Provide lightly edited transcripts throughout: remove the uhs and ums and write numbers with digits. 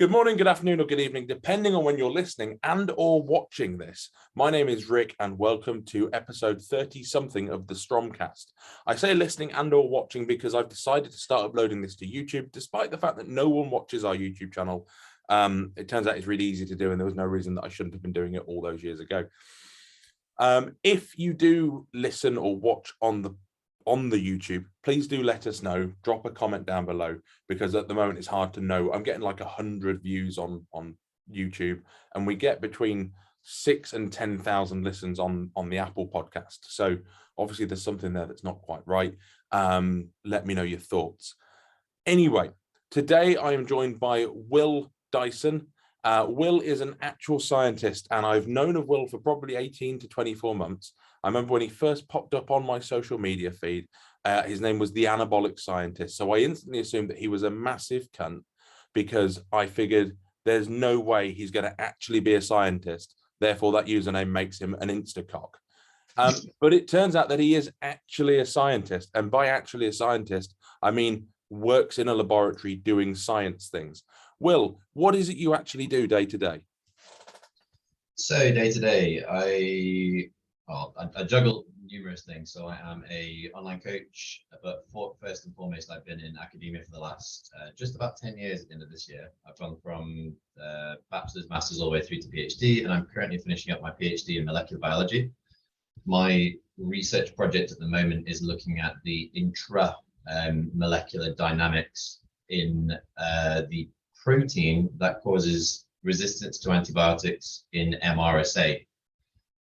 Good morning, good afternoon, or good evening, depending on when you're listening and or watching this. My name is Rick, and welcome to episode 30-something of the Stromcast. I say listening and or watching because I've decided to start uploading this to YouTube, despite the fact that no one watches our YouTube channel. It turns out it's really easy to do, and there was no reason that I shouldn't have been doing it all those years ago. If you do listen or watch on the YouTube, please do let us know. Drop a comment down below, because at the moment it's hard to know. I'm getting like 100 views on YouTube, and we get between 6,000 and 10,000 listens on the Apple podcast. So obviously there's something there that's not quite right. Let me know your thoughts. Anyway, today I am joined by Will Dyson. Will is an actual scientist, and I've known of Will for probably 18 to 24 months. I remember when he first popped up on my social media feed, his name was the Anabolic Scientist. So I instantly assumed that he was a massive cunt, because I figured there's no way he's going to actually be a scientist. Therefore, that username makes him an Instacock. But it turns out that he is actually a scientist. And by actually a scientist, I mean works in a laboratory doing science things. Will, what is it you actually do day to day? So day to day, I juggle numerous things. So I am a online coach, but first and foremost, I've been in academia for the last just about 10 years at the end of this year. I've gone from bachelor's, master's, all the way through to PhD, and I'm currently finishing up my PhD in molecular biology. My research project at the moment is looking at the molecular dynamics in the protein that causes resistance to antibiotics in MRSA.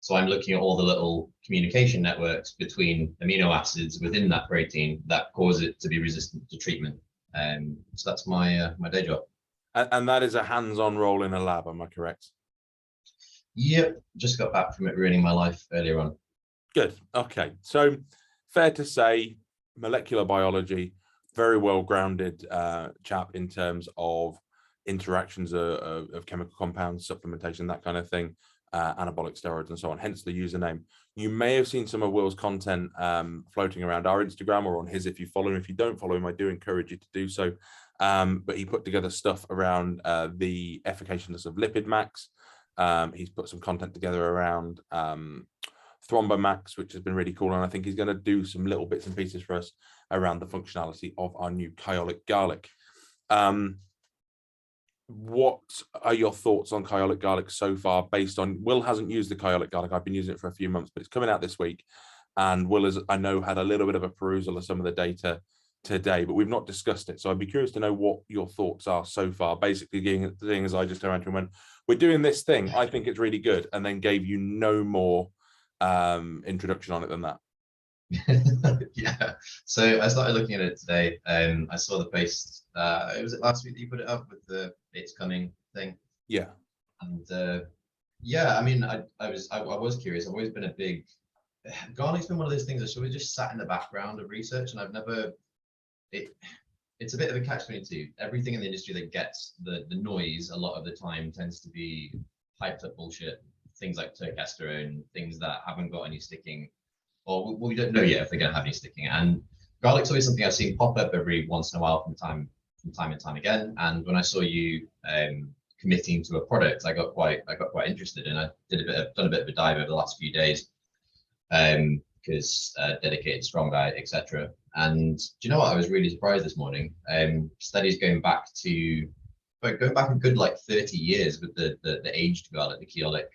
So I'm looking at all the little communication networks between amino acids within that protein that cause it to be resistant to treatment. So that's my day job. And that is a hands-on role in a lab, am I correct? Yep, just got back from it ruining my life earlier on. Good. Okay. So fair to say, molecular biology, very well-grounded chap in terms of interactions of chemical compounds, supplementation, that kind of thing, anabolic steroids and so on, hence the username. You may have seen some of Will's content floating around our Instagram or on his if you follow him. If you don't follow him, I do encourage you to do so. But he put together stuff around the efficaciousness of lipid max. He's put some content together around Thrombomax, which has been really cool, and I think he's going to do some little bits and pieces for us around the functionality of our new Kyolic Garlic. What are your thoughts on Kyolic Garlic so far, based on Will hasn't used the Kyolic Garlic? I've been using it for a few months, but it's coming out this week, and Will has, I know, had a little bit of a perusal of some of the data today, but we've not discussed it. So I'd be curious to know what your thoughts are so far. Basically, seeing as I just turned around to him and went, we're doing this thing, I think it's really good, and then gave you no more introduction on it than that. Yeah, so I started looking at it today. I saw the post. Was it last week that you put it up with the "It's Coming" thing? Yeah, and yeah, I mean, I was curious. I've always been a big garlic's been one of those things that sort of just sat in the background of research, and I've never. It's a bit of a catch-22. Everything in the industry that gets the noise a lot of the time tends to be hyped up bullshit. Things like testosterone, things that haven't got any sticking. Or we don't know yet if they're going to have any sticking. And garlic's always something I've seen pop up every once in a while from time and time again. And when I saw you committing to a product, I got quite interested, and I done a bit of a dive over the last few days, because dedicated, strong guy, etc. And do you know what? I was really surprised this morning. Studies going back a good like 30 years with the aged garlic, the Kyolic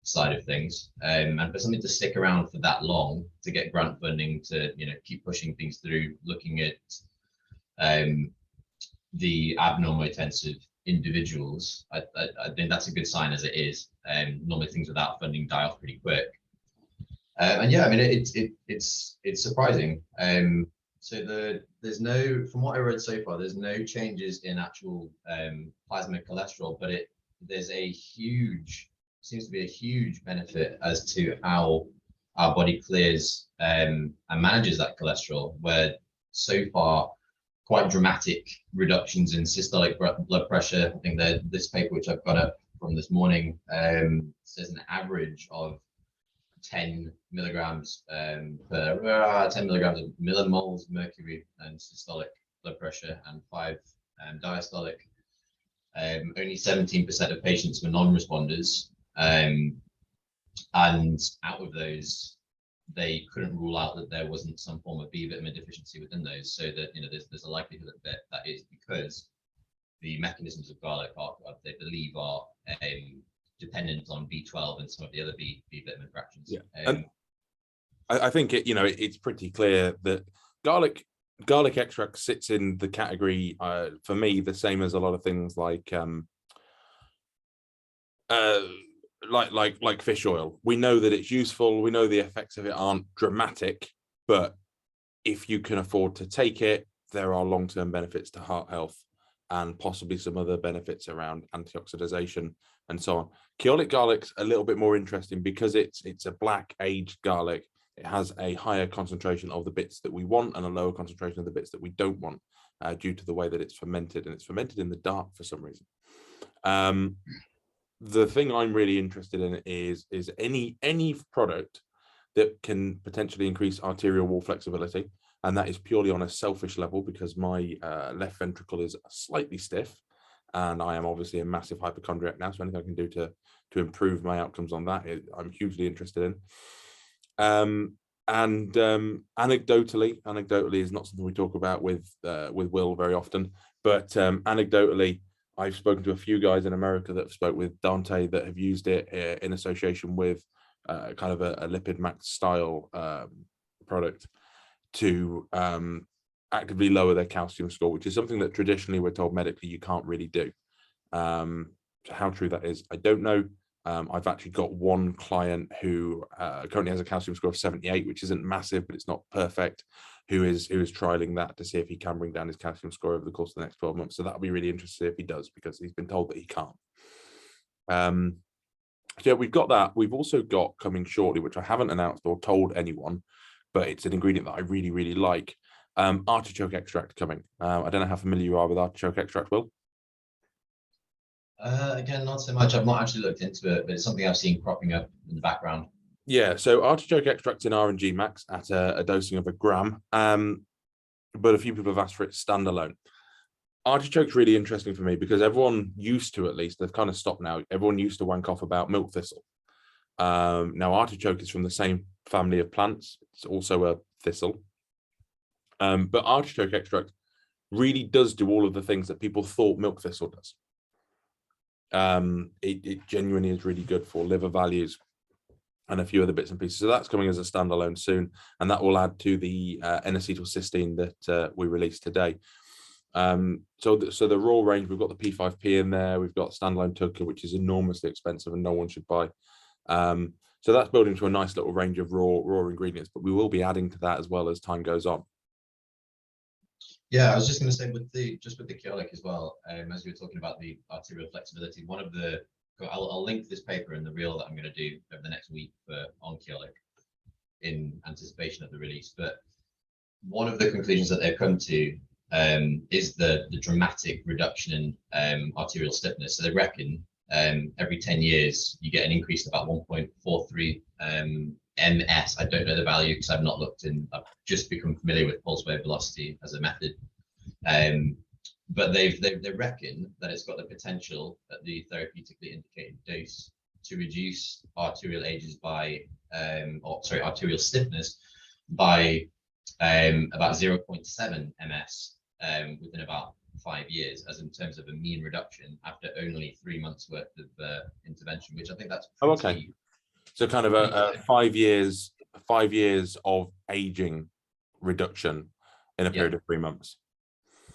side of things, and for something to stick around for that long, to get grant funding, to keep pushing things through, looking at the abnormotensive individuals, I think that's a good sign as it is. Normally things without funding die off pretty quick, and yeah, I mean it's surprising. So there's no, from what I read so far, there's no changes in actual plasma cholesterol, but there's seems to be a huge benefit as to how our body clears and manages that cholesterol, where so far quite dramatic reductions in systolic blood pressure. I think that this paper, which I've got up from this morning, says an average of 10 milligrams per 10 milligrams of millimoles mercury and systolic blood pressure, and 5 diastolic. only 17% of patients were non-responders, and out of those, they couldn't rule out that there wasn't some form of B vitamin deficiency within those. So that there's a likelihood that that is because the mechanisms of garlic are, they believe, are dependent on B12 and some of the other B vitamin fractions. Yeah, and I think it's pretty clear that garlic extract sits in the category, for me, the same as a lot of things like fish oil. We know that it's useful. We know the effects of it aren't dramatic, but if you can afford to take it, there are long-term benefits to heart health and possibly some other benefits around antioxidation and so on. Kyolic garlic's a little bit more interesting because it's a black aged garlic. It has a higher concentration of the bits that we want and a lower concentration of the bits that we don't want, due to the way that it's fermented, and it's fermented in the dark for some reason. The thing I'm really interested in is any product that can potentially increase arterial wall flexibility, and that is purely on a selfish level because my left ventricle is slightly stiff, and I am obviously a massive hypochondriac now. So anything I can do to improve my outcomes on that, I'm hugely interested in. Anecdotally is not something we talk about with Will very often, but anecdotally, I've spoken to a few guys in America that have spoke with Dante that have used it in association with kind of a lipid max style product to actively lower their calcium score, which is something that traditionally we're told medically you can't really do. How true that is, I don't know. I've actually got one client who currently has a calcium score of 78, which isn't massive, but it's not perfect, who is trialing that to see if he can bring down his calcium score over the course of the next 12 months. So that'll be really interesting if he does, because he's been told that he can't. So yeah, we've got that. We've also got coming shortly, which I haven't announced or told anyone, but it's an ingredient that I really, really like. Artichoke extract coming. I don't know how familiar you are with artichoke extract, Will? Again, not so much. I've not actually looked into it, but it's something I've seen cropping up in the background. Yeah, so artichoke extract in R&G Max at a dosing of 1 gram, but a few people have asked for it standalone. Artichoke's really interesting for me because everyone used to, at least, they've kind of stopped now, everyone used to wank off about milk thistle. Now, artichoke is from the same family of plants. It's also a thistle. But artichoke extract really does do all of the things that people thought milk thistle does. It genuinely is really good for liver values and a few other bits and pieces. So that's coming as a standalone soon, and that will add to the N-acetylcysteine that we released today. So the raw range, we've got the P5P in there, we've got standalone Tutka, which is enormously expensive and no one should buy. So that's building to a nice little range of raw ingredients, but we will be adding to that as well as time goes on. Yeah, I was just going to say with the Kyolic as well, as you were talking about the arterial flexibility, one of the, I'll link this paper in the reel that I'm going to do over the next week on Kyolic in anticipation of the release. But one of the conclusions that they've come to is the dramatic reduction in arterial stiffness. So they reckon every 10 years you get an increase of about 1.43 ms. I don't know the value because I've not looked in. I've just become familiar with pulse wave velocity as a method. But they reckon that it's got the potential at the therapeutically indicated dose to reduce arterial ages by, arterial stiffness by about 0.7 ms within about 5 years, as in terms of a mean reduction after only 3 months worth of intervention, which I think that's pretty, okay. So kind of a 5 years of aging reduction in a period of 3 months.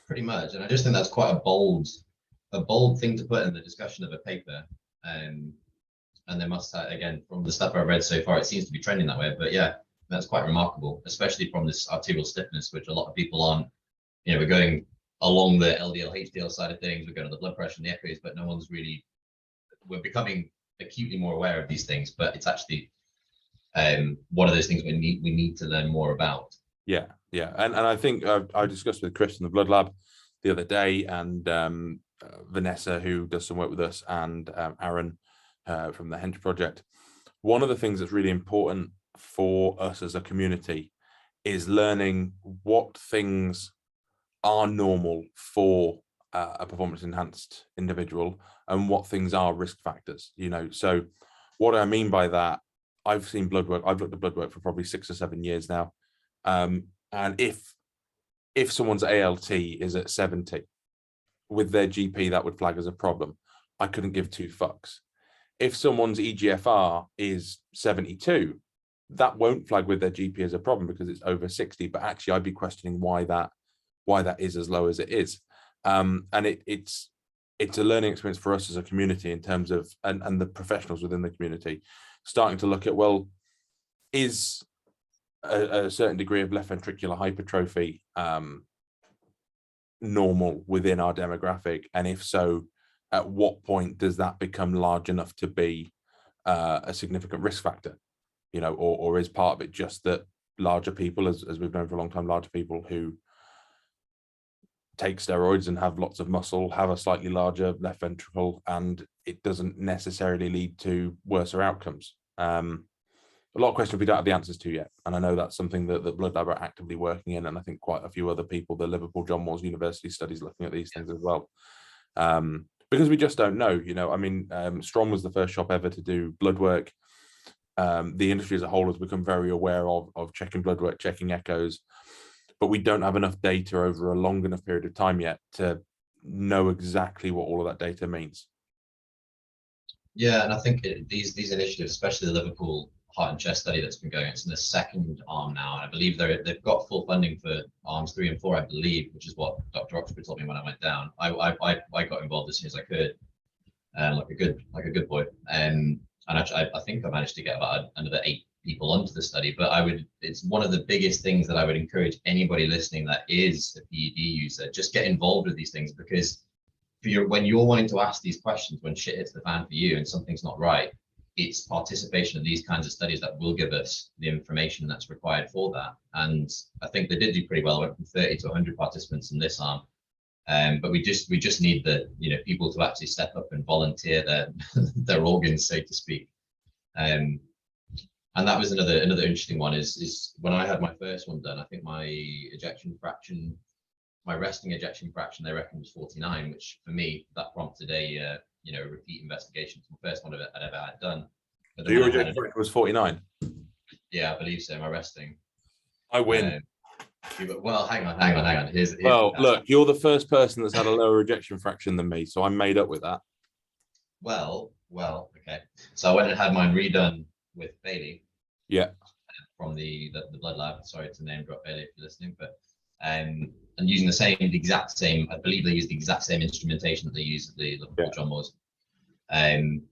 Pretty much, and I just think that's quite a bold thing to put in the discussion of a paper. And they must have, again, from the stuff I've read so far, it seems to be trending that way. But yeah, that's quite remarkable, especially from this arterial stiffness, which a lot of people aren't. We're going along the LDL, HDL side of things. We're going to the blood pressure and the echoes, but no one's really. We're becoming acutely more aware of these things, but it's actually one of those things we need to learn more about. Yeah, and I think I discussed with Chris in the Blood Lab the other day, and Vanessa, who does some work with us, and Aaron from the Hench Project. One of the things that's really important for us as a community is learning what things are normal for a performance enhanced individual and what things are risk factors, you know. So what I mean by that, I've seen blood work. I've looked at blood work for probably 6 or 7 years now. And if someone's ALT is at 70 with their GP, that would flag as a problem. I couldn't give two fucks. If someone's EGFR is 72, that won't flag with their GP as a problem because it's over 60. But actually, I'd be questioning why that is as low as it is. And it's a learning experience for us as a community in terms of and the professionals within the community starting to look at, well, is a certain degree of left ventricular hypertrophy normal within our demographic, and if so, at what point does that become large enough to be a significant risk factor, you know, or is part of it just that larger people, as we've known for a long time, larger people who take steroids and have lots of muscle have a slightly larger left ventricle, and it doesn't necessarily lead to worse outcomes. A lot of questions we don't have the answers to yet, and I know that's something that the Blood Lab are actively working in, and I think quite a few other people, the Liverpool John Moores University studies looking at these things as well, because we just don't know, you know. I mean, Strom was the first shop ever to do blood work. The industry as a whole has become very aware of checking blood work, checking echoes, but we don't have enough data over a long enough period of time yet to know exactly what all of that data means. Yeah, and I think these initiatives, especially the Liverpool heart and chest study that's been going, it's in the second arm now, and I believe they've got full funding for arms 3 and 4, I believe, which is what Dr. Oxford told me when I went down. I got involved as soon as I could, like a good boy, and actually I think I managed to get about another 8 people onto the study. But it's one of the biggest things that I would encourage anybody listening that is a PED user, just get involved with these things, because when you're wanting to ask these questions, when shit hits the fan for you and something's not right, it's participation in these kinds of studies that will give us the information that's required for that. And I think they did do pretty well. I went from 30 to 100 participants in this arm. But we just need the, you know, people to actually step up and volunteer their organs, so to speak. And that was another interesting one is when I had my first one done, I think my resting ejection fraction, they reckon, was 49, which for me, that prompted a repeat investigation. It's the first one I'd ever had done. But so your ejection fraction was 49? Yeah, I believe so. My resting. I win. Well, hang on. Here's look, you're the first person that's had a lower ejection fraction than me, so I'm made up with that. Well, okay. So I went and had mine redone with Bailey. Yeah. From the blood lab. Sorry to name drop Bailey if you're listening, but and using the exact same, I believe they use the exact same instrumentation that they use at the John Moores. And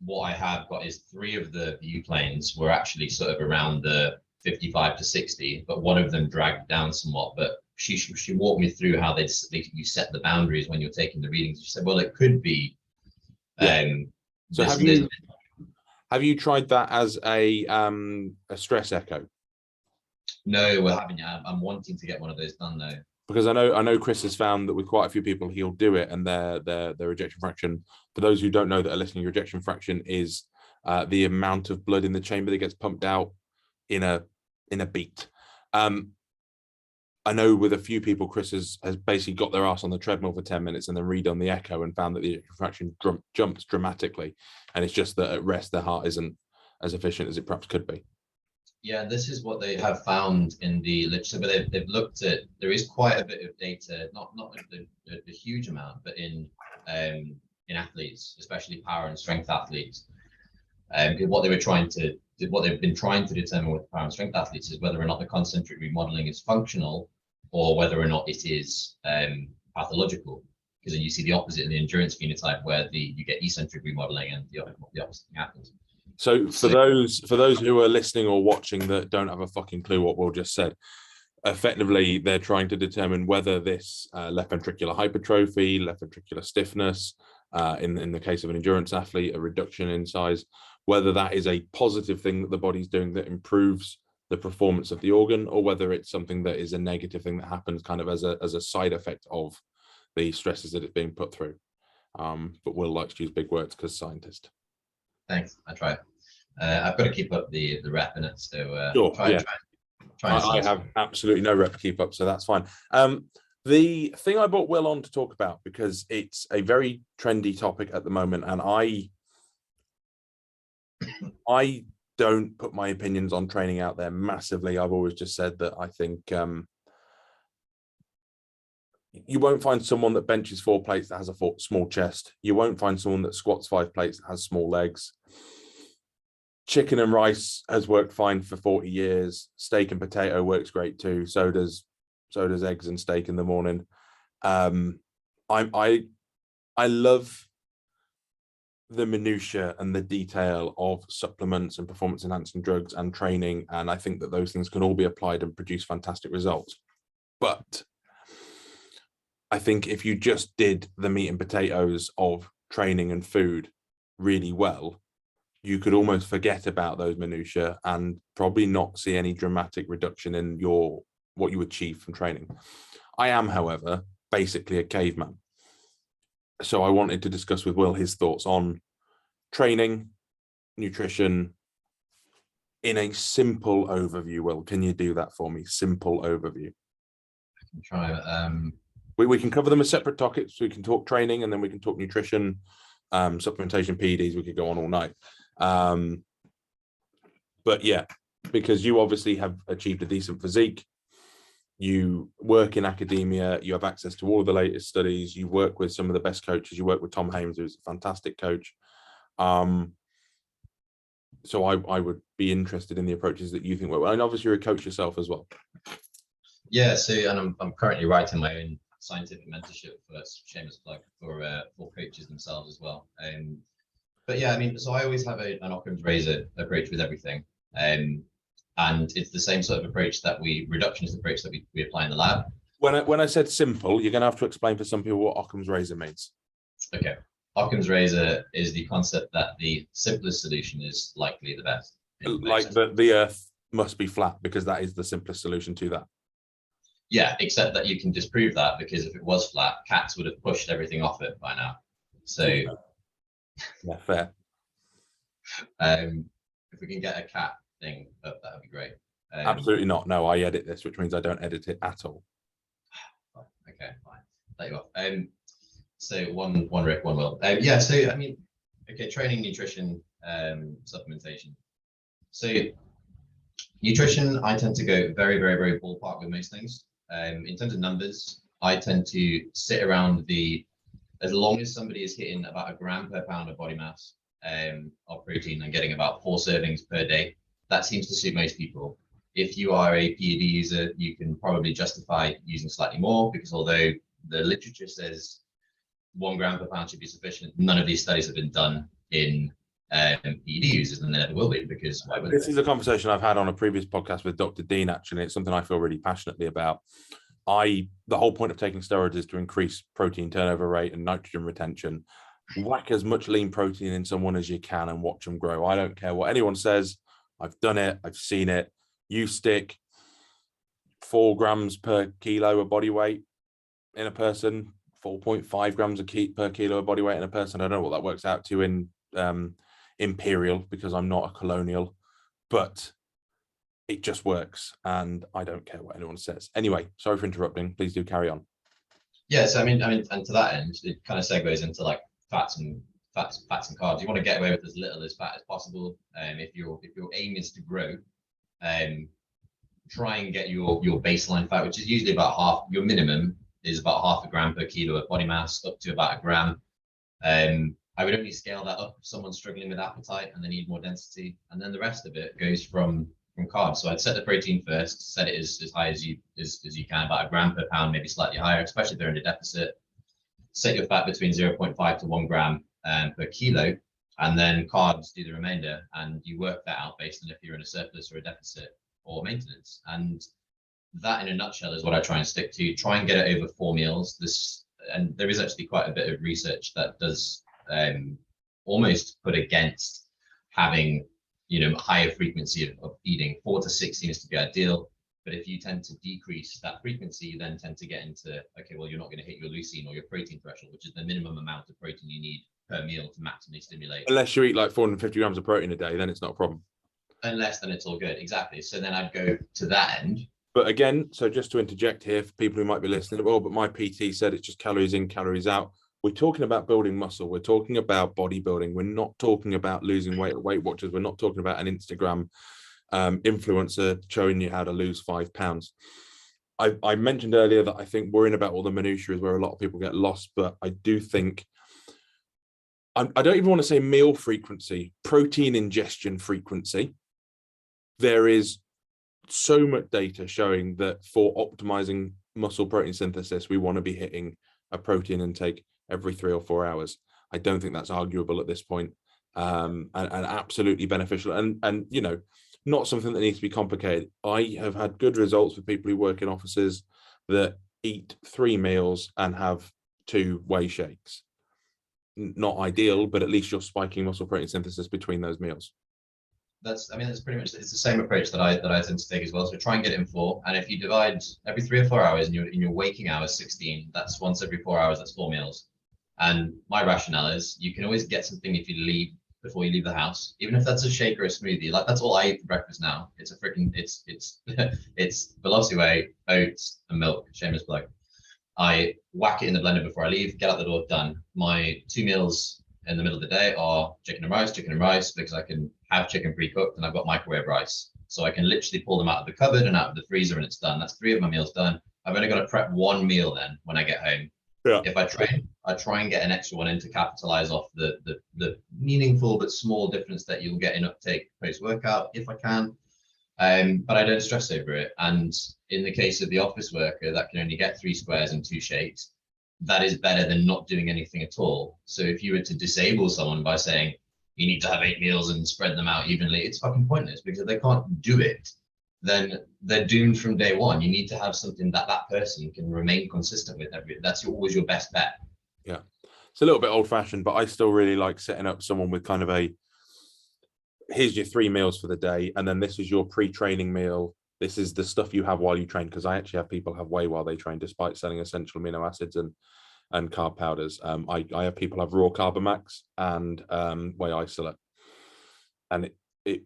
what I have got is 3 of the view planes were actually sort of around the 55 to 60, but one of them dragged down somewhat. But she walked me through how you set the boundaries when you're taking the readings. She said, well, it could be. So have you tried that as a stress echo? No, we haven't yet. I'm wanting to get one of those done though. Because I know Chris has found that with quite a few people, he'll do it, and their ejection fraction. For those who don't know that are listening, your ejection fraction is the amount of blood in the chamber that gets pumped out in a beat. I know with a few people, Chris has basically got their ass on the treadmill for 10 minutes and then redone the echo and found that the ejection fraction jumps dramatically, and it's just that at rest their heart isn't as efficient as it perhaps could be. Yeah, this is what they have found in the literature, but they've looked at, there is quite a bit of data, not a huge amount, but in athletes, especially power and strength athletes. What they've been trying to determine with power and strength athletes is whether or not the concentric remodeling is functional or whether or not it is pathological. Because then you see the opposite in the endurance phenotype, where you get eccentric remodeling and the opposite thing happens. So for those who are listening or watching that don't have a fucking clue what Will just said, effectively they're trying to determine whether this left ventricular hypertrophy, left ventricular stiffness, in the case of an endurance athlete, a reduction in size, whether that is a positive thing that the body's doing that improves the performance of the organ, or whether it's something that is a negative thing that happens kind of as a side effect of the stresses that it's being put through. But Will likes to use big words because scientist. Thanks. I try. I've got to keep up the rep in it. So sure, I have absolutely no rep to keep up, so that's fine. The thing I brought Will on to talk about, because it's a very trendy topic at the moment, and I don't put my opinions on training out there massively. I've always just said that I think you won't find someone that benches 4 plates that has a small chest. You won't find someone that squats 5 plates that has small legs. Chicken and rice has worked fine for 40 years. Steak and potato works great too. So does eggs and steak in the morning. I love the minutia and the detail of supplements and performance enhancing drugs and training, and I think that those things can all be applied and produce fantastic results. But I think if you just did the meat and potatoes of training and food really well, you could almost forget about those minutiae and probably not see any dramatic reduction in what you achieve from training. I am, however, basically a caveman. So I wanted to discuss with Will his thoughts on training, nutrition, in a simple overview. Will, can you do that for me? Simple overview. I can try. We can cover them as separate topics. We can talk training, and then we can talk nutrition, supplementation, PEDs. We could go on all night. But yeah, because you obviously have achieved a decent physique. You work in academia. You have access to all of the latest studies. You work with some of the best coaches. You work with Tom Hames, who's a fantastic coach. So I would be interested in the approaches that you think work well. And obviously, you're a coach yourself as well. Yeah, so and I'm currently writing my own scientific mentorship for shameless plug for coaches themselves as well. But yeah, I mean, so I always have an Occam's razor approach with everything. And it's the same sort of approach reductionist approach that we apply in the lab. When I said simple, you're going to have to explain for some people what Occam's razor means. Okay. Occam's razor is the concept that the simplest solution is likely the best. Like the earth must be flat, because that is the simplest solution to that. Yeah, except that you can disprove that, because if it was flat, cats would have pushed everything off it by now. So yeah, fair. If we can get a cat thing up, that would be great. Absolutely not. No, I edit this, which means I don't edit it at all. Okay, fine. There you go. So one Rick, one Will. Yeah, so I mean, okay, training, nutrition, supplementation. So nutrition, I tend to go very, very, very ballpark with most things. In terms of numbers, I tend to sit around as long as somebody is hitting about 1 gram per pound of body mass of protein and getting about 4 servings per day, that seems to suit most people. If you are a PED user, you can probably justify using slightly more, because although the literature says 1 gram per pound should be sufficient, none of these studies have been done in PED users, and they never will be, because why would this is a conversation I've had on a previous podcast with Dr. Dean, actually. It's something I feel really passionately about. The whole point of taking steroids is to increase protein turnover rate and nitrogen retention. Whack as much lean protein in someone as you can and watch them grow. I don't care what anyone says. I've done it. I've seen it. You stick 4 grams per kilo of body weight in a person, 4.5 grams per kilo of body weight in a person. I don't know what that works out to in imperial, because I'm not a colonial, but it just works, and I don't care what anyone says. Anyway, sorry for interrupting. Please do carry on. Yeah, so I mean, and to that end, it kind of segues into like fats and carbs. You want to get away with as little as fat as possible. If your aim is to grow, try and get your baseline fat, which is usually about half. Your minimum is about 0.5 gram per kilo of body mass, up to about 1 gram. I would only scale that up if someone's struggling with appetite and they need more density, and then the rest of it goes from carbs. So I'd set the protein first, set it as high as you can, about 1 gram per pound, maybe slightly higher, especially if they're in a deficit. Set your fat between 0.5 to 1 gram per kilo, and then carbs do the remainder, and you work that out based on if you're in a surplus or a deficit or maintenance. And that, in a nutshell, is what I try and stick to. Try and get it over 4 meals. And there is actually quite a bit of research that does almost put against having higher frequency of eating. 4 to 6 seems to be ideal, but if you tend to decrease that frequency, you then tend to get into, okay, well, you're not going to hit your leucine or your protein threshold, which is the minimum amount of protein you need per meal to maximally stimulate. Unless you eat like 450 grams of protein a day, then it's not a problem. Unless, then it's all good. Exactly. So then I'd go to that end. But again, so just to interject here for people who might be listening, well, but my PT said it's just calories in, calories out. We're talking about building muscle. We're talking about bodybuilding. We're not talking about losing weight at Weight Watchers. We're not talking about an Instagram influencer showing you how to lose 5 pounds. I mentioned earlier that I think worrying about all the minutiae is where a lot of people get lost, but I do think, I don't even want to say meal frequency, protein ingestion frequency. There is so much data showing that for optimizing muscle protein synthesis, we want to be hitting a protein intake every 3 or 4 hours. I don't think that's arguable at this point, and absolutely beneficial. And you know, not something that needs to be complicated. I have had good results with people who work in offices that eat 3 meals and have 2 whey shakes. Not ideal, but at least you're spiking muscle protein synthesis between those meals. That's pretty much, it's the same approach that I tend to take as well. So try and get it in 4, and if you divide every 3 or 4 hours, and in your waking hours 16, that's once every 4 hours, that's 4 meals. And my rationale is you can always get something if you leave, before you leave the house, even if that's a shake or a smoothie. Like, that's all I eat for breakfast now. It's a freaking it's Velocity Whey, oats, and milk. Shameless plug. I whack it in the blender before I leave, get out the door, done. My 2 meals in the middle of the day are chicken and rice, because I can have chicken pre-cooked and I've got microwave rice. So I can literally pull them out of the cupboard and out of the freezer and it's done. That's 3 of my meals done. I've only got to prep 1 meal then when I get home. Yeah. If I try and get an extra one in to capitalize off the meaningful but small difference that you'll get in uptake post-workout, if I can. But I don't stress over it. And in the case of the office worker that can only get 3 squares and 2 shakes, that is better than not doing anything at all. So if you were to disable someone by saying you need to have 8 meals and spread them out evenly, it's fucking pointless, because if they can't do it, then they're doomed from day one. You need to have something that person can remain consistent with. That's always your best bet. Yeah, it's a little bit old fashioned, but I still really like setting up someone with kind of a, here's your 3 meals for the day, and then this is your pre-training meal. This is the stuff you have while you train, because I actually have people have whey while they train, despite selling essential amino acids and carb powders. I have people have raw Carbamax and whey isolate, and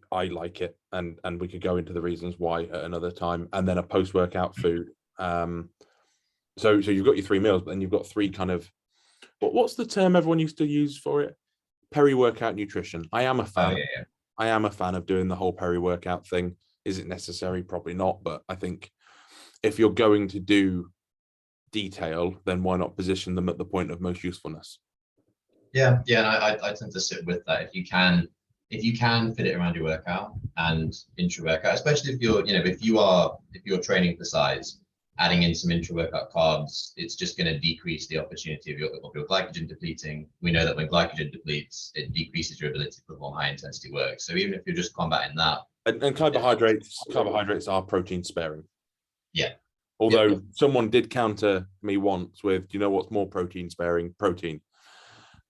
I like it, and we could go into the reasons why at another time. And then a post-workout food. So you've got your 3 meals, but then you've got 3 kind of, what's the term everyone used to use for it? Peri-workout nutrition. I am a fan. Oh, yeah. I am a fan of doing the whole peri-workout thing. Is it necessary? Probably not. But I think if you're going to do detail, then why not position them at the point of most usefulness? Yeah, and I tend to sit with that. If you can fit it around your workout and intra-workout, especially if you're training for size, adding in some intra-workout carbs, it's just going to decrease the opportunity of your glycogen depleting. We know that when glycogen depletes, it decreases your ability to perform high intensity work. So even if you're just combating that, and carbohydrates are protein sparing. Yeah. Although someone did counter me once with, do you know what's more protein sparing? Protein.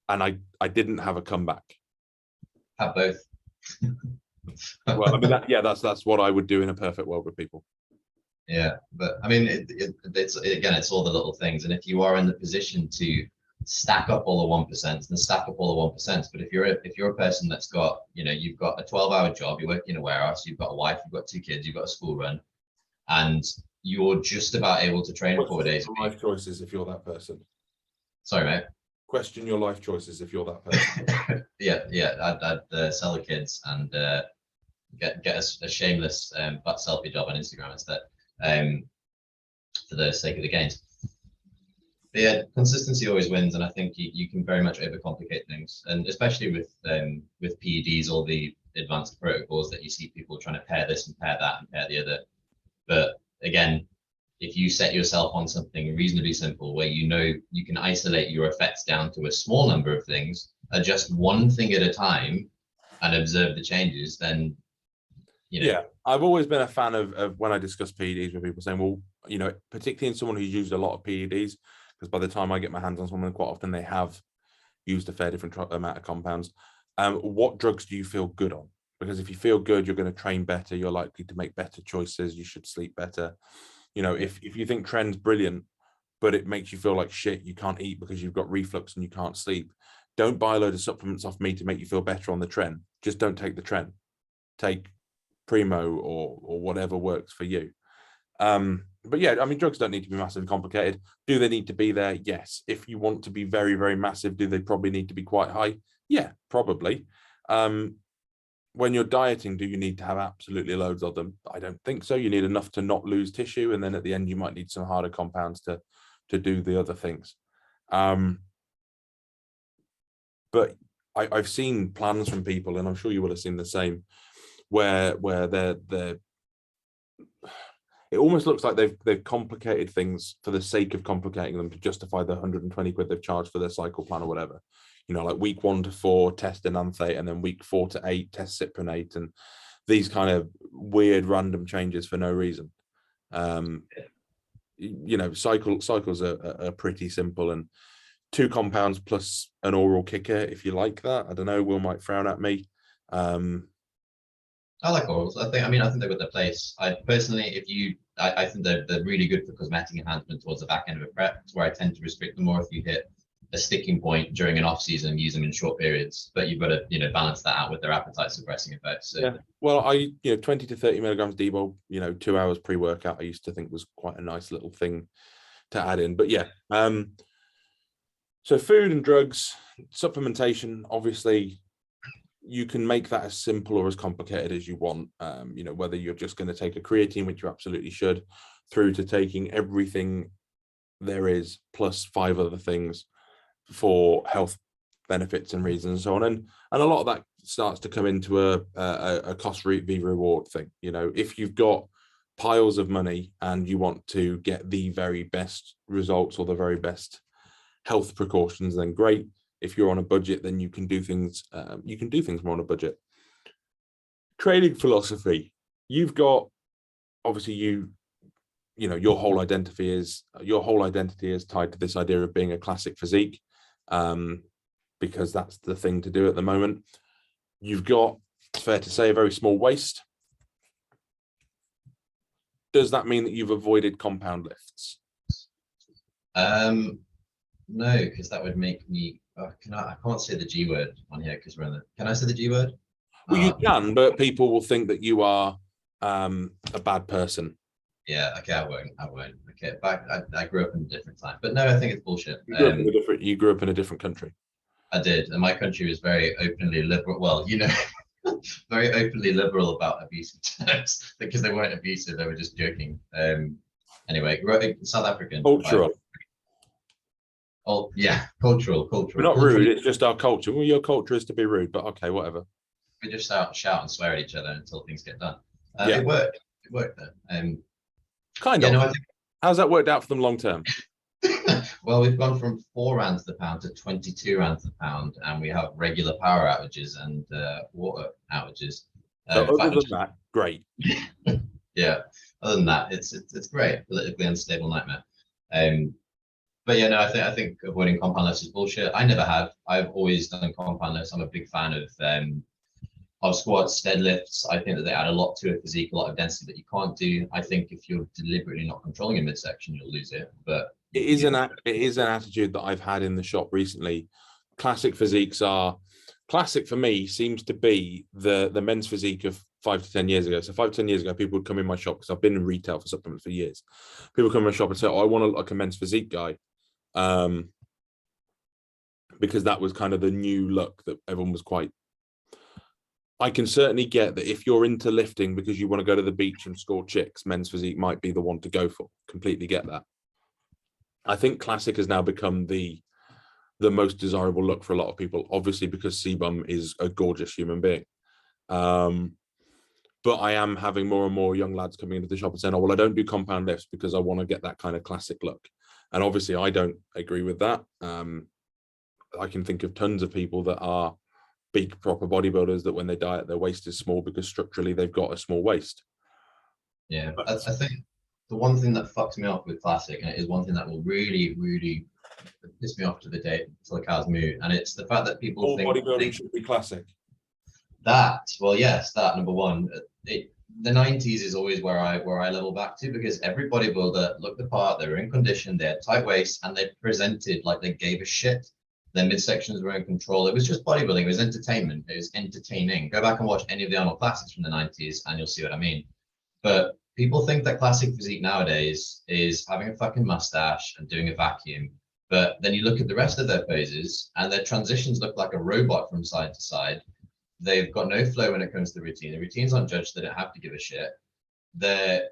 And I didn't have a comeback. Have both. Well, I mean, that's what I would do in a perfect world with people. Yeah, but I mean, it's all the little things. And if you are in the position to stack up all the 1%, then stack up all the 1%. But if you're a person that's got, you've got a 12-hour job, you're working in a warehouse, you've got a wife, you've got 2 kids, you've got a school run, and you're just about able to train 4 days a week. Life choices if you're that person. Sorry, mate. Question your life choices if you're that person. I'd sell the kids and get a shameless butt selfie job on Instagram instead, for the sake of the gains. But yeah, consistency always wins, and I think you can very much overcomplicate things, and especially with PEDs, all the advanced protocols that you see people trying to pair this and pair that and pair the other. But again, if you set yourself on something reasonably simple where you can isolate your effects down to a small number of things, adjust one thing at a time and observe the changes, then Yeah, I've always been a fan of when I discuss PEDs with people saying, well, particularly in someone who's used a lot of PEDs, because by the time I get my hands on someone, quite often they have used a fair different amount of compounds. What drugs do you feel good on? Because if you feel good, you're going to train better. You're likely to make better choices. You should sleep better. If you think Trend's brilliant, but it makes you feel like shit, you can't eat because you've got reflux and you can't sleep, don't buy a load of supplements off me to make you feel better on the Trend. Just don't take the Trend. Take Primo or whatever works for you. But yeah, I mean, drugs don't need to be massively complicated. Do they need to be there? Yes. If you want to be very, very massive, do they probably need to be quite high? Yeah, probably. When you're dieting, do you need to have absolutely loads of them? I don't think so. You need enough to not lose tissue, and then at the end, you might need some harder compounds to do the other things. But I've seen plans from people, and I'm sure you will have seen the same, where they're it almost looks like they've complicated things for the sake of complicating them to justify the 120 quid they've charged for their cycle plan or whatever. You know, like week 1 to 4 test enanthate, and then week 4 to 8 test cyprinate, and these kind of weird random changes for no reason. You know, cycles are pretty simple, and 2 compounds plus an oral kicker if you like that. I don't know, Will might frown at me. I like orals. I think they've got their place. I personally, I think they're really good for cosmetic enhancement towards the back end of a prep. It's where I tend to restrict them more if you hit a sticking point during an off season, use them in short periods. But you've got to, balance that out with their appetite suppressing effects. So. Yeah. Well, 20 to 30 milligrams debol, 2 hours pre-workout, I used to think was quite a nice little thing to add in. But yeah, so food and drugs, supplementation, obviously, you can make that as simple or as complicated as you want. Whether you're just going to take a creatine, which you absolutely should, through to taking everything there is plus 5 other things for health benefits and reasons and so on. And a lot of that starts to come into a cost v reward thing. If you've got piles of money and you want to get the very best results or the very best health precautions, then great. If you're on a budget, then you can do things more on a budget. Training philosophy. You've got, obviously, your whole identity is tied to this idea of being a classic physique, because that's the thing to do at the moment. You've got, it's fair to say, a very small waist. Does that mean that you've avoided compound lifts? No, because that would make me. I can't say the G word on here because we're in the. Can I say the G word? Well, you can, but people will think that you are a bad person. Yeah. Okay. I won't. Okay. Back. I grew up in a different time, but no, I think it's bullshit. You grew up in a different country. I did, and my country was very openly liberal. Well, very openly liberal about abusive terms because they weren't abusive; they were just joking. Anyway, South African. Cultural. Oh yeah, cultural. We're not rude. It's just our culture. Well, your culture is to be rude, but okay, whatever. We just shout and swear at each other until things get done. It worked. It worked though. Kind of. No, how's that worked out for them long term? Well, we've gone from 4 rands per pound to 22 rands per pound, and we have regular power outages and water outages. So other than that, great. Yeah. Other than that, it's great. Politically unstable nightmare. But yeah, no, I think avoiding compound lifts is bullshit. I never have. I've always done compound lifts. I'm a big fan of squats, deadlifts. I think that they add a lot to a physique, a lot of density that you can't do. I think if you're deliberately not controlling a midsection, you'll lose it. But it is an attitude that I've had in the shop recently. Classic physiques are classic for me. Seems to be the men's physique of 5 to 10 years ago. So 5 to 10 years ago, people would come in my shop because I've been in retail for supplements for years. People come in my shop and say, "Oh, I want to look like a men's physique guy." Because that was kind of the new look that everyone was quite. I can certainly get that if you're into lifting because you want to go to the beach and score chicks, men's physique might be the one to go for. Completely get that. I think classic has now become the most desirable look for a lot of people, obviously because Sebum is a gorgeous human being. But I am having more and more young lads coming into the shop and saying, "Oh, well, I don't do compound lifts because I want to get that kind of classic look." And obviously, I don't agree with that. I can think of tons of people that are big, proper bodybuilders that when they diet, their waist is small because structurally they've got a small waist. Yeah, I think the one thing that fucks me off with classic, and it is one thing that will really, really piss me off to the day till the cows moo, and it's the fact that people all think bodybuilding should be classic. Well, yes, that number one. The 90s is always where I level back to, because every bodybuilder looked the part, they were in condition, they had tight waists, and they presented like they gave a shit. Their midsections were in control. It was just bodybuilding. It was entertainment. It was entertaining. Go back and watch any of the Arnold Classics from the 90s and you'll see what I mean. But people think that classic physique nowadays is having a fucking mustache and doing a vacuum. But then you look at the rest of their poses and their transitions look like a robot from side to side. They've got no flow when it comes to the routine. The routines aren't judged. They don't have to give a shit. They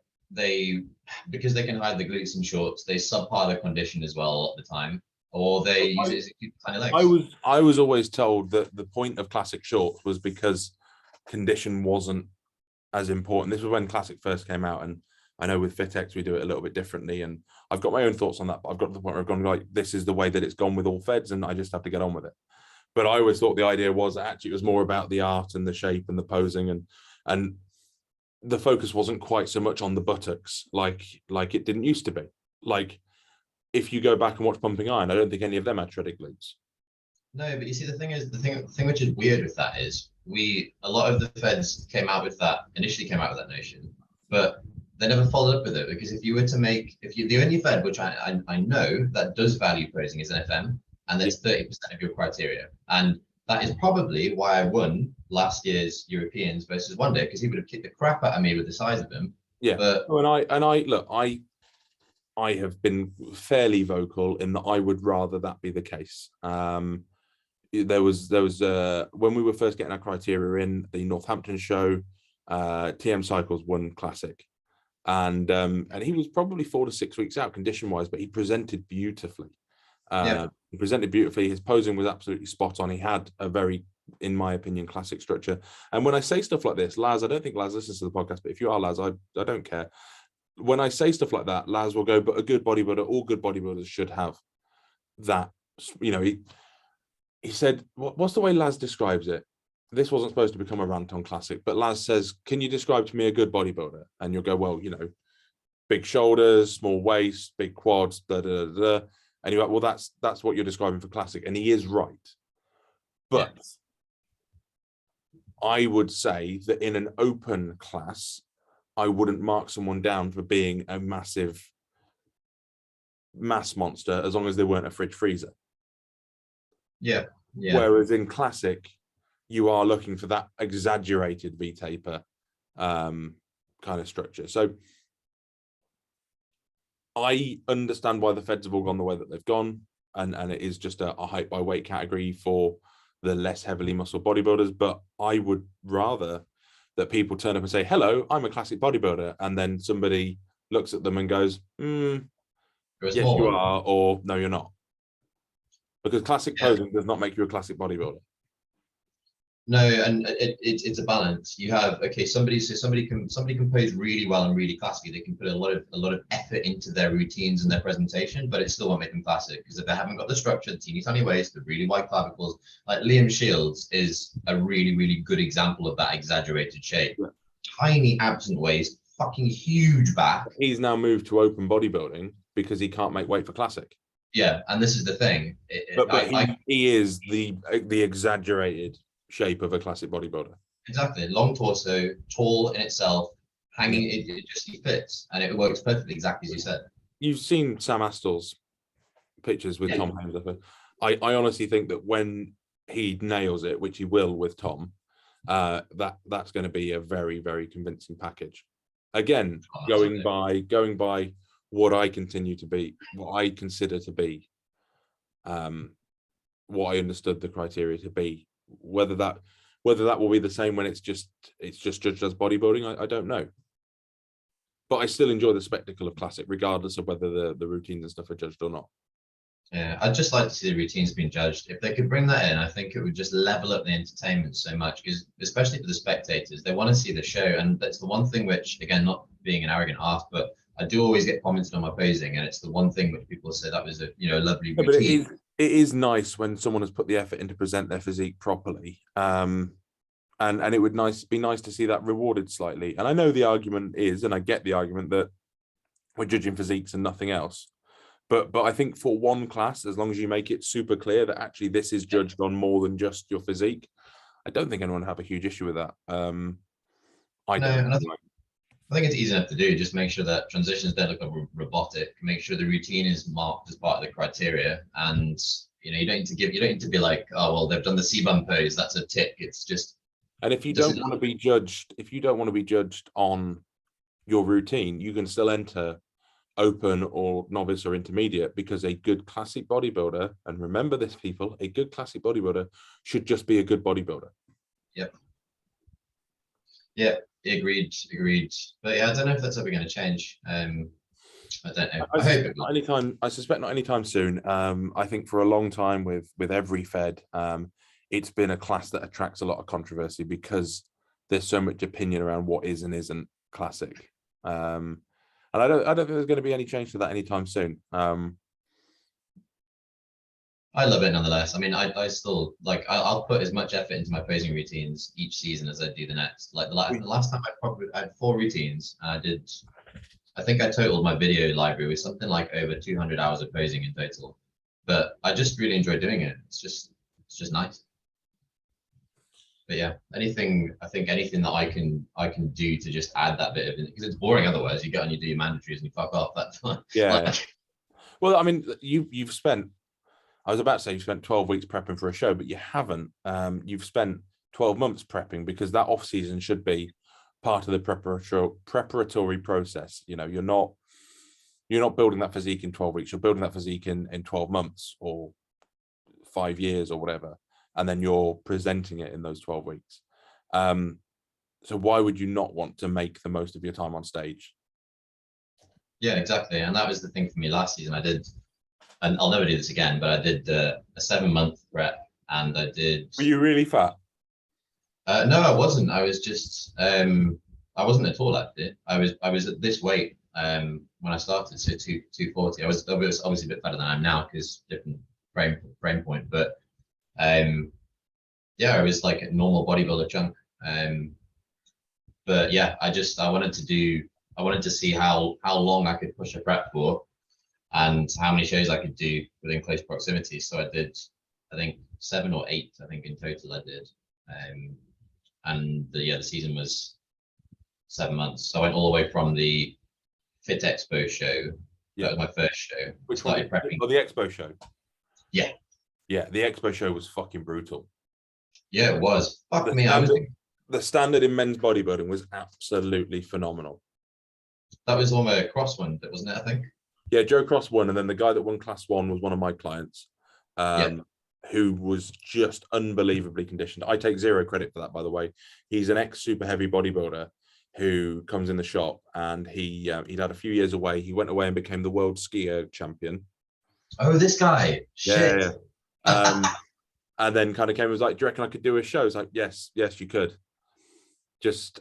because they can hide the glutes and shorts, they subpar the condition as well a lot of the time, or they use it as a cute tiny legs. I was always told that the point of classic shorts was because condition wasn't as important. This was when classic first came out, and I know with FitX we do it a little bit differently, and I've got my own thoughts on that, but I've got to the point where I've gone like, this is the way that it's gone with all feds, and I just have to get on with it. But I always thought the idea was that actually it was more about the art and the shape and the posing, and the focus wasn't quite so much on the buttocks like it didn't used to be. Like if you go back and watch Pumping Iron, I don't think any of them had shredded glutes. No, but you see, the thing which is weird with that is a lot of the feds initially came out with that notion, but they never followed up with it, because if the only fed which I know that does value posing is NFM, and that's 30% of your criteria, and that is probably why I won last year's Europeans versus one day, because he would have kicked the crap out of me with the size of him. Yeah, but I have been fairly vocal in that I would rather that be the case. There was when we were first getting our criteria in the Northampton show, TM Cycles won Classic, and he was probably 4 to 6 weeks out condition wise, but he presented beautifully. He presented beautifully. His posing was absolutely spot on. He had a very, in my opinion, classic structure. And when I say stuff like this, Laz, I don't think Laz listens to the podcast, but if you are, Laz, I don't care. When I say stuff like that, Laz will go, but a good bodybuilder, all good bodybuilders should have that. You know, he said, what's the way Laz describes it? This wasn't supposed to become a rant on classic, but Laz says, can you describe to me a good bodybuilder? And you'll go, well, you know, big shoulders, small waist, big quads, da da da da. And you're like, well, that's what you're describing for classic. And he is right. But I would say that in an open class, I wouldn't mark someone down for being a massive mass monster as long as they weren't a fridge freezer. Yeah. Whereas in classic, you are looking for that exaggerated V-taper kind of structure. So I understand why the feds have all gone the way that they've gone, and it is just a height by weight category for the less heavily muscle bodybuilders. But I would rather that people turn up and say, hello, I'm a classic bodybuilder, and then somebody looks at them and goes, yes, you are, or no, you're not. Because classic posing does not make you a classic bodybuilder. No, and it's a balance. You have somebody can pose really well and really classically. They can put a lot of effort into their routines and their presentation, but it still won't make them classic, because if they haven't got the structure, the teeny tiny waist, the really wide clavicles, like Liam Shields is a really, really good example of that exaggerated shape. Yeah. Tiny absent waist, fucking huge back. He's now moved to open bodybuilding because he can't make weight for classic. Yeah, and this is the thing. He is the exaggerated shape of a classic bodybuilder. Exactly. Long torso, tall in itself, hanging, it just fits, and it works perfectly, exactly as you said. You've seen Sam Astor's pictures with Tom Hames. I honestly think that when he nails it, which he will with Tom, that's going to be a very, very convincing package. Again, going by what I consider to be, what I understood the criteria to be. Whether that will be the same when it's just judged as bodybuilding, I don't know. But I still enjoy the spectacle of classic, regardless of whether the routines and stuff are judged or not. Yeah, I'd just like to see the routines being judged. If they could bring that in, I think it would just level up the entertainment so much, because especially for the spectators, they want to see the show. And that's the one thing which, again, not being an arrogant ass, but I do always get commented on my posing, and it's the one thing which people say that was a lovely routine. But it is nice when someone has put the effort in to present their physique properly. And it would be nice to see that rewarded slightly. And I know the argument is, and I get the argument, that we're judging physiques and nothing else. But I think for one class, as long as you make it super clear that actually this is judged on more than just your physique, I don't think anyone would have a huge issue with that. I think it's easy enough to do. Just make sure that transitions don't look robotic. Make sure the routine is marked as part of the criteria, and you don't need to be like, oh well, they've done the C-bum pose, that's a tick. It's just. And if you don't want to be judged, on your routine, you can still enter open or novice or intermediate, because a good classic bodybuilder, and remember this, people, a good classic bodybuilder should just be a good bodybuilder. Yep. Yeah, agreed. But yeah, I don't know if that's ever going to change. I don't know. I hope it will. I suspect not anytime soon. I think for a long time with every Fed, it's been a class that attracts a lot of controversy because there's so much opinion around what is and isn't classic. And I don't think there's going to be any change to that anytime soon. I love it nonetheless. I mean, I still like. I'll put as much effort into my posing routines each season as I do the next. Like the last time, I had 4 routines. And I think I totaled my video library with something like over 200 hours of posing in total. But I just really enjoy doing it. It's just nice. But yeah, anything that I can do to just add that bit of it, because it's boring otherwise. You get on, you do your mandatories and you fuck off. That's fine. Yeah. Well, I mean, you've spent, I was about to say you spent 12 weeks prepping for a show, but you haven't. You've spent 12 months prepping, because that off season should be part of the preparatory process. You know, you're not building that physique in 12 weeks. You're building that physique in 12 months or 5 years or whatever, and then you're presenting it in those 12 weeks. So why would you not want to make the most of your time on stage? Yeah, exactly. And that was the thing for me last season. I did, and I'll never do this again, but I did a 7-month prep, and I did. Were you really fat? No, I wasn't. I was just I wasn't at all actually. I was at this weight when I started, so 240. I was obviously a bit better than I am now because different frame point, but yeah, I was like a normal bodybuilder chunk. But yeah, I wanted to see how long I could push a prep for, and how many shows I could do within close proximity. So I did, I think 7 or 8, I think in total I did. And the season was 7 months. So I went all the way from the Fit Expo show. Yeah. That was my first show. Which started prepping. Oh, the Expo show. Yeah. Yeah, the Expo show was fucking brutal. Yeah, it was. Fuck me. The standard in men's bodybuilding was absolutely phenomenal. That was on a cross one, wasn't it? I think. Yeah, Joe Cross won, and then the guy that won Class 1 was one of my clients. Who was just unbelievably conditioned. I take zero credit for that, by the way. He's an ex-super heavy bodybuilder who comes in the shop, and he'd had a few years away. He went away and became the world skier champion. Oh, this guy. Shit. Yeah. And then kind of came and was like, do you reckon I could do a show? It's like, yes, you could. Just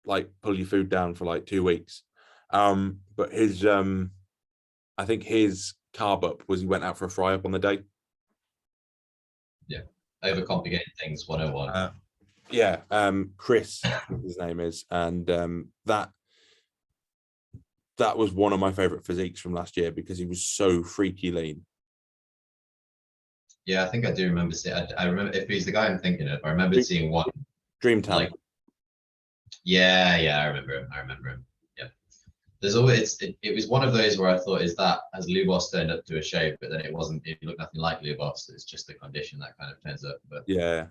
like pull your food down for like 2 weeks. But his I think his carb up was he went out for a fry up on the day. Yeah, overcomplicated things 101. Chris, his name is, and that was one of my favorite physiques from last year because he was so freaky lean. Yeah, I think I do remember seeing. I remember, if he's the guy I'm thinking of, I remember seeing one. Dream Talent. Like, yeah, I remember him. Yeah, there's always it was one of those where I thought, has Lubos turned up to a show, but then it wasn't. It looked nothing like Lubos. It's just the condition that kind of turns up. But yeah,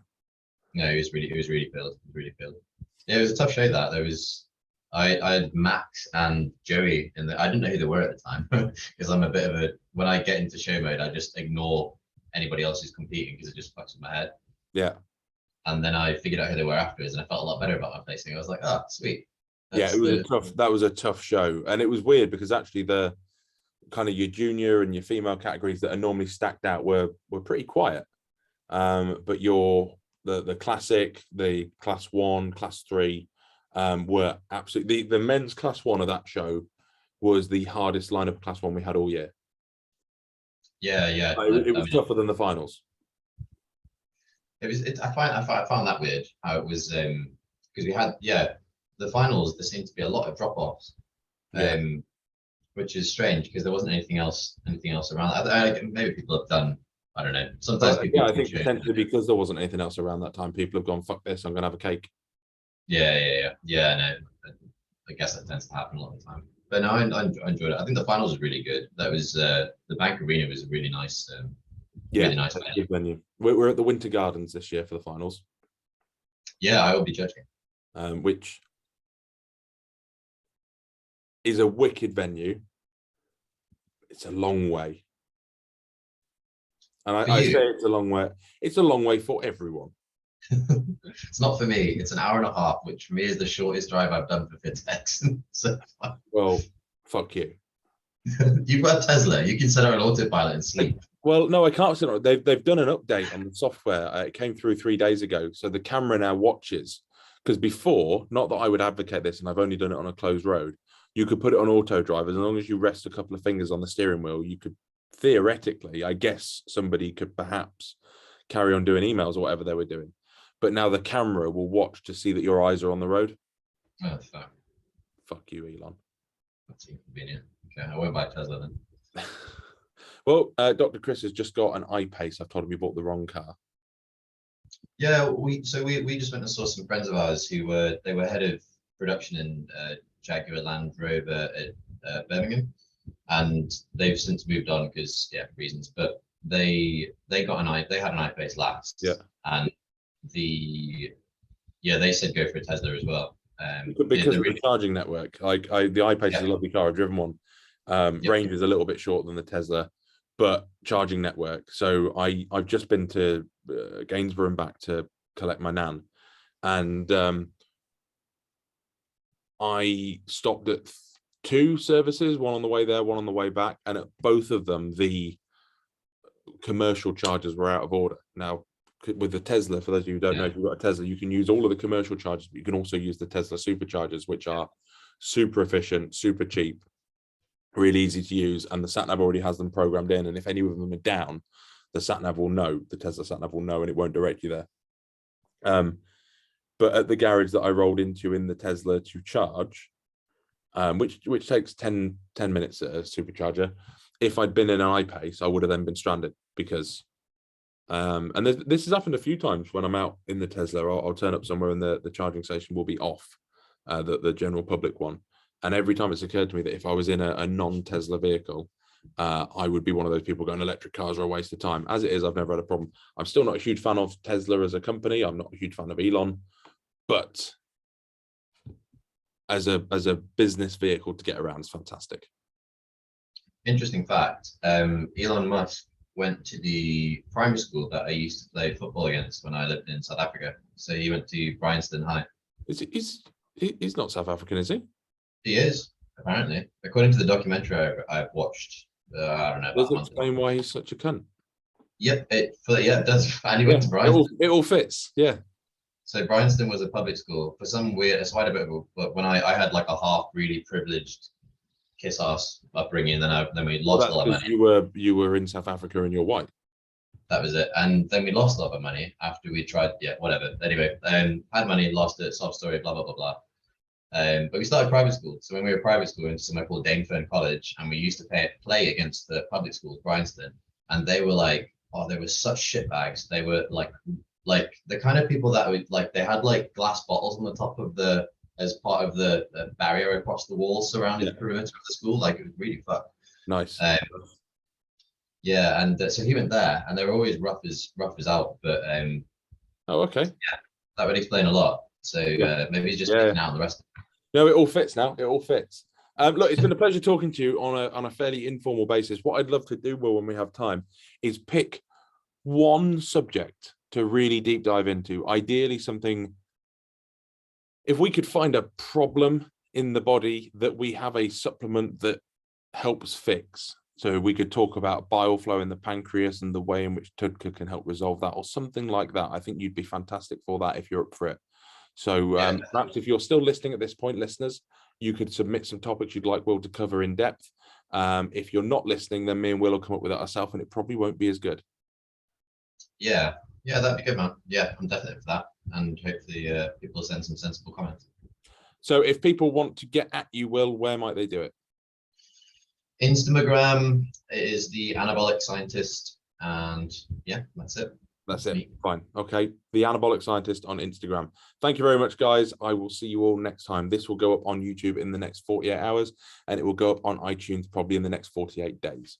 no, it was really filled. Yeah, it was a tough show. That there was. I had Max and Joey I didn't know who they were at the time because I'm a bit of when I get into show mode, I just ignore anybody else who's competing because it just fucks with my head. Yeah. And then I figured out who they were afterwards, and I felt a lot better about my placing. I was like, oh, sweet. That was a tough show, and it was weird because actually the kind of your junior and your female categories that are normally stacked out were pretty quiet. But the classic, the class 1, class 3 were absolutely the men's class 1 of that show was the hardest lineup of class 1 we had all year. Yeah. It was tougher than the finals. I found that weird how it was because we had the finals. There seemed to be a lot of drop-offs, which is strange because there wasn't anything else around. Maybe people have done. I don't know. Sometimes people. I think potentially because there wasn't anything else around that time, people have gone, "Fuck this! I'm gonna have a cake." Yeah. No, I guess that tends to happen a lot of the time. But no, I enjoyed it. I think the finals was really good. That was the Bank Arena was a really nice. Really nice venue. We're at the Winter Gardens this year for the finals. Yeah, I will be judging. Which is a wicked venue. It's a long way. And I say it's a long way. It's a long way for everyone. It's not for me. It's an hour and a half, which for me is the shortest drive I've done for Fittex. So, well, fuck you. You've got a Tesla. You can set it on autopilot and sleep. Well, no, I can't. They've done an update on the software. It came through 3 days ago. So the camera now watches. Because before, not that I would advocate this, and I've only done it on a closed road, you could put it on auto drive. As long as you rest a couple of fingers on the steering wheel, you could theoretically, I guess somebody could perhaps carry on doing emails or whatever they were doing. But now the camera will watch to see that your eyes are on the road. Oh, fuck. Fuck you, Elon. That's inconvenient. Okay, I won't buy a Tesla then. Well, Dr. Chris has just got an iPace. I've told him he bought the wrong car. Yeah, we just went and saw some friends of ours who were head of production in Jaguar Land Rover at Birmingham, and they've since moved on because reasons. But they had an iPace last, and they said go for a Tesla as well. Because of the charging network. The iPace is a lovely car. I've driven one. Range is a little bit shorter than the Tesla, but charging network. So I've just been to Gainsborough and back to collect my nan, and I stopped at 2 services, one on the way there, one on the way back, and at both of them the commercial chargers were out of order. Now with the Tesla, for those of you who don't know, if you've got a Tesla, you can use all of the commercial chargers, but you can also use the Tesla superchargers, which are super efficient, super cheap, really easy to use, and the sat nav already has them programmed in, and if any of them are down, the sat nav will know, the Tesla sat nav will know, and it won't direct you there. But at the garage that I rolled into in the Tesla to charge, which takes 10 minutes at a supercharger, if I'd been in an iPace, I would have then been stranded because and this has happened a few times when I'm out in the Tesla. I'll turn up somewhere and the charging station will be off, the general public one. And every time it's occurred to me that if I was in a non-Tesla vehicle, I would be one of those people going, electric cars are a waste of time. As it is, I've never had a problem. I'm still not a huge fan of Tesla as a company. I'm not a huge fan of Elon, but as a business vehicle to get around is fantastic. Interesting fact, Elon Musk went to the primary school that I used to play football against when I lived in South Africa. So he went to Bryanston High. He's not South African, is he? He is, apparently. According to the documentary I've watched, I don't know. Does it explain why he's such a cunt? Yep, it does. And he went to Bryanston. It all fits, yeah. So Bryanston was a public school for some weird, it's quite a bit of but when I had like a half really privileged kiss ass upbringing, then we lost a lot of money. You were in South Africa and you're white. That was it. And then we lost a lot of money after we tried, whatever. Anyway, had money, lost it, sob story, blah, blah, blah, blah. But we started private school. So when we were private school, we went to somewhere called Danefern College, and we used to play against the public schools, Bryanston. And they were like, they were such shitbags. They were like the kind of people that would they had like glass bottles on the top of as part of the barrier across the wall surrounding the perimeter of the school. Like, it was really fucked. Nice. And so he went there, and they were always rough as out. But okay. Yeah, that would explain a lot. So maybe he's just picking out the rest. No, it all fits now. It all fits. Look, it's been a pleasure talking to you on a fairly informal basis. What I'd love to do, Will, when we have time, is pick one subject to really deep dive into. Ideally, something. If we could find a problem in the body that we have a supplement that helps fix. So we could talk about bile flow in the pancreas and the way in which TUDCA can help resolve that, or something like that. I think you'd be fantastic for that if you're up for it. So perhaps if you're still listening at this point, listeners, you could submit some topics you'd like Will to cover in depth. If you're not listening, then me and Will will come up with it ourselves, and it probably won't be as good. Yeah, that'd be good, man. Yeah, I'm definitely for that. And hopefully people send some sensible comments. So if people want to get at you, Will, where might they do it? Instagram is the Anabolic Scientist, and that's it. That's it. Fine. Okay. The Anabolic Scientist on Instagram. Thank you very much, guys. I will see you all next time. This will go up on YouTube in the next 48 hours, and it will go up on iTunes probably in the next 48 days.